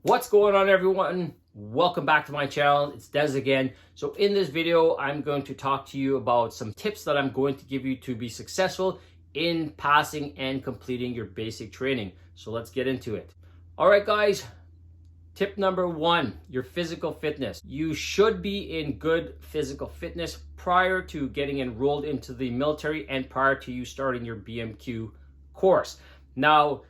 What's going on, everyone? Welcome back to my channel. It's Des again. So in this video, I'm going to talk to you about some tips that I'm going to give you to be successful in passing and completing your basic training. So let's get into it. All right, guys. Tip number one, your physical fitness. You should be in good physical fitness prior to getting enrolled into the military and prior to you starting your BMQ course. Now,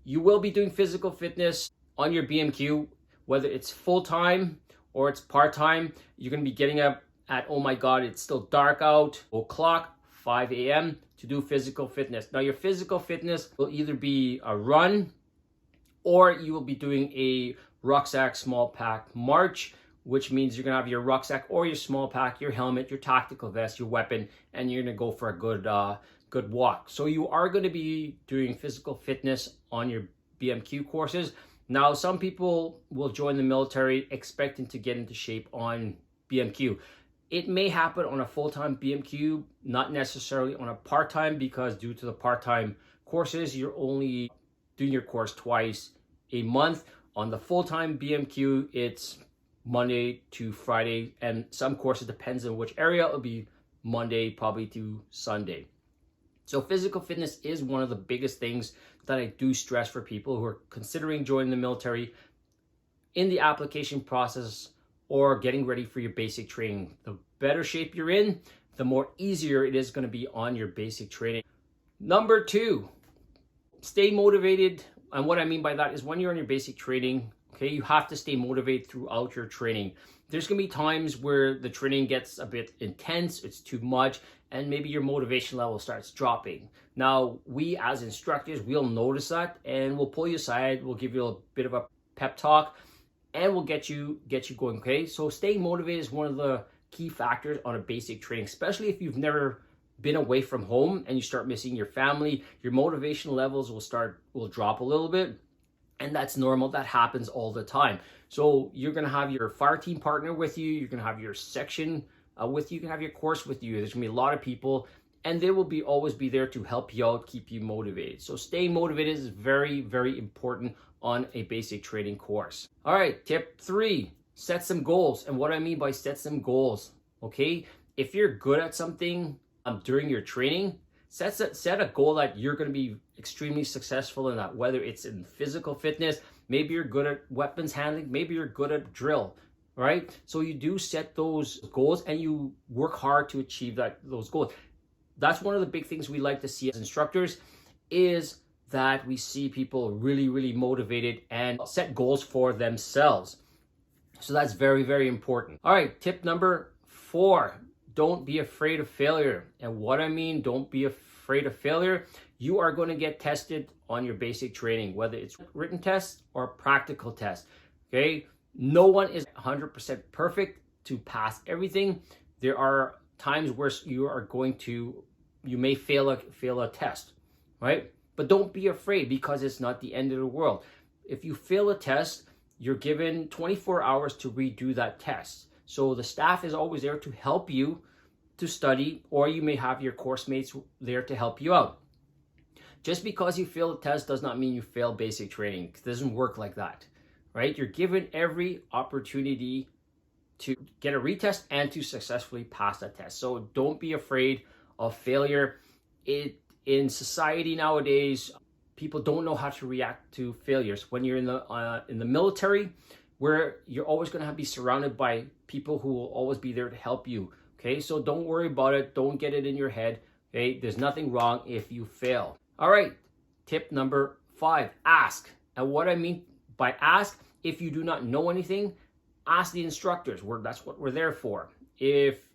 you will be doing physical fitness on your BMQ, whether it's full-time or it's part-time. You're going to be getting up at, oh my God, it's still dark out, o'clock, 5 a.m. to do physical fitness. Now, your physical fitness will either be a run or you will be doing a rucksack small pack march, which means you're going to have your rucksack or your small pack, your helmet, your tactical vest, your weapon, and you're going to go for a good walk. So you are going to be doing physical fitness on your BMQ courses. Now, some people will join the military expecting to get into shape on BMQ. It may happen on a full-time BMQ, not necessarily on a part-time, because due to the part-time courses, you're only doing your course twice a month. On the full-time BMQ, it's Monday to Friday, and some courses, depends on which area, it'll be Monday probably to Sunday. So physical fitness is one of the biggest things that I do stress for people who are considering joining the military in the application process or getting ready for your basic training. The better shape you're in, the more easier it is going to be on your basic training. Number two, stay motivated. And what I mean by that is when you're on your basic training, okay, you have to stay motivated throughout your training. There's going to be times where the training gets a bit intense, it's too much, and maybe your motivation level starts dropping. Now, we as instructors, we'll notice that and we'll pull you aside, we'll give you a bit of a pep talk, and we'll get you going, okay? So staying motivated is one of the key factors on a basic training, especially if you've never been away from home and you start missing your family. Your motivation levels will drop a little bit, and that's normal. That happens all the time. So you're going to have your fire team partner with you, you're going to have your section with you, you can have your course with you. There's going to be a lot of people, and they will always be there to help you out, keep you motivated. So staying motivated is very, very important on a basic training course. All right, tip three, set some goals. And what I mean by set some goals, okay? If you're good at something during your training, set a goal that you're going to be extremely successful in that, whether it's in physical fitness, maybe you're good at weapons handling, maybe you're good at drill, right? So you do set those goals and you work hard to achieve those goals. That's one of the big things we like to see as instructors, is that we see people really, really motivated and set goals for themselves. So that's very, very important. All right, tip number four, don't be afraid of failure. And what I mean, don't be afraid of failure. You are going to get tested on your basic training, whether it's written tests or practical tests, okay? No one is 100% perfect to pass everything. There are times where you may fail a test, right? But don't be afraid, because it's not the end of the world. If you fail a test, you're given 24 hours to redo that test. So the staff is always there to help you to study, or you may have your course mates there to help you out. Just because you fail a test does not mean you fail basic training. It doesn't work like that, right? You're given every opportunity to get a retest and to successfully pass that test. So don't be afraid of failure. In society nowadays, people don't know how to react to failures. When you're in the military, where you're always going to be surrounded by people who will always be there to help you, okay? So don't worry about it. Don't get it in your head, okay? There's nothing wrong if you fail. All right, tip number five, ask. And what I mean by ask, if you do not know anything, ask the instructors. That's what we're there for. If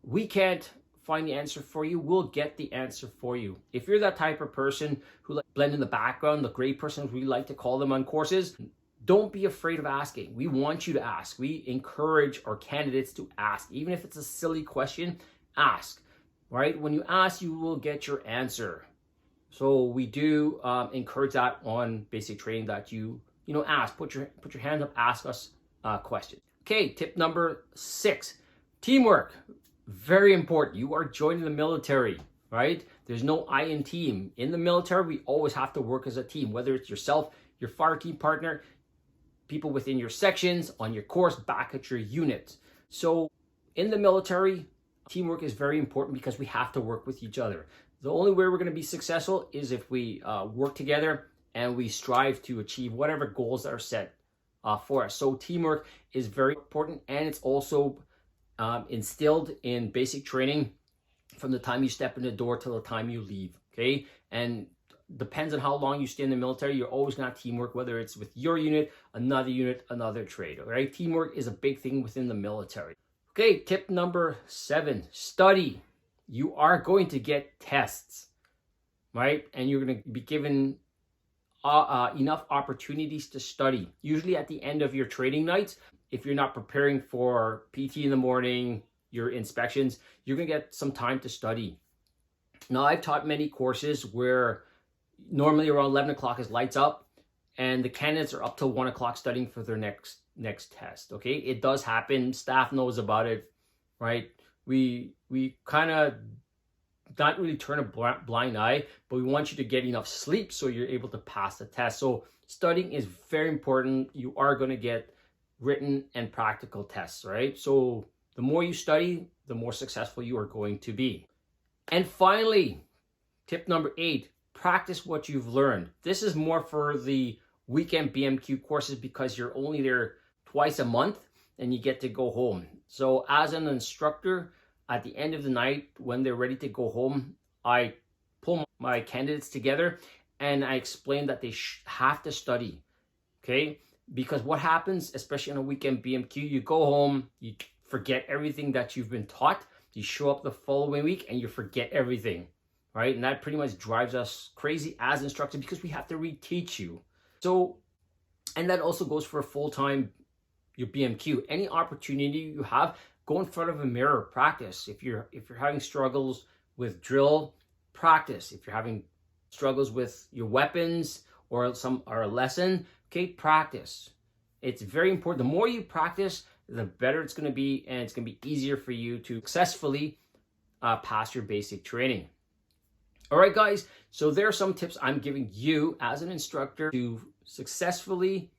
we can't find the answer for you, we'll get the answer for you. If you're that type of person who like blend in the background, the gray person, we like to call them on courses, don't be afraid of asking. We want you to ask. We encourage our candidates to ask. Even if it's a silly question, ask, right? When you ask, you will get your answer. So we do encourage that on basic training, that you ask, put your hand up, ask us questions. Okay, tip number six, teamwork. Very important. You are joining the military, right? There's no I in team. In the military, we always have to work as a team, whether it's yourself, your fire team partner. people within your sections, on your course, back at your unit. So in the military, teamwork is very important because we have to work with each other. The only way we're going to be successful is if we work together and we strive to achieve whatever goals that are set for us. So teamwork is very important, and it's also instilled in basic training from the time you step in the door till the time you leave, okay? And depends on how long you stay in the military, you're always gonna have teamwork, whether it's with your unit, another trade, all right? Teamwork is a big thing within the military. Okay, tip number 7, study. You are going to get tests, right? And you're gonna be given enough opportunities to study. Usually at the end of your training nights, if you're not preparing for PT in the morning, your inspections, you're gonna get some time to study. Now, I've taught many courses where normally around 11 o'clock is lights up, and the candidates are up till 1 o'clock studying for their next test, okay? It does happen, staff knows about it, right? We kind of not really turn a blind eye, but we want you to get enough sleep so you're able to pass the test. So studying is very important. You are going to get written and practical tests, right? So the more you study, the more successful you are going to be. And finally, tip number 8, practice what you've learned. This is more for the weekend BMQ courses because you're only there twice a month and you get to go home. So as an instructor, at the end of the night, when they're ready to go home, I pull my candidates together and I explain that they have to study, okay? Because what happens, especially on a weekend BMQ, you go home, you forget everything that you've been taught, you show up the following week and you forget everything, right? And that pretty much drives us crazy as instructors because we have to reteach you. So, and that also goes for a full-time, your BMQ. Any opportunity you have, go in front of a mirror, practice. If you're having struggles with drill, practice. If you're having struggles with your weapons or a lesson, okay, practice. It's very important. The more you practice, the better it's going to be, and it's going to be easier for you to successfully pass your basic training. All right, guys. So there are some tips I'm giving you as an instructor to successfully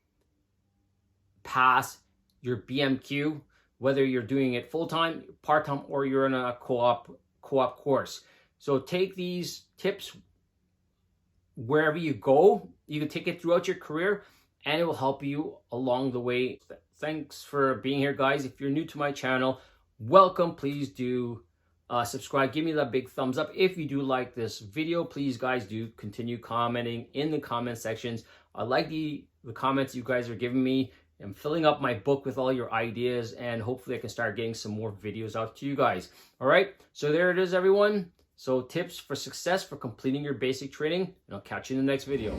pass your BMQ, whether you're doing it full-time, part-time, or you're in a co-op course. So take these tips wherever you go. You can take it throughout your career, and it will help you along the way. Thanks for being here, guys. If you're new to my channel, welcome. Please do subscribe. Give me that big thumbs up. If you do like this video, please, guys, do continue commenting in the comment sections. I like the comments you guys are giving me. I'm filling up my book with all your ideas, and hopefully I can start getting some more videos out to you guys. All right, so there it is, everyone. So tips for success for completing your basic training, and I'll catch you in the next video.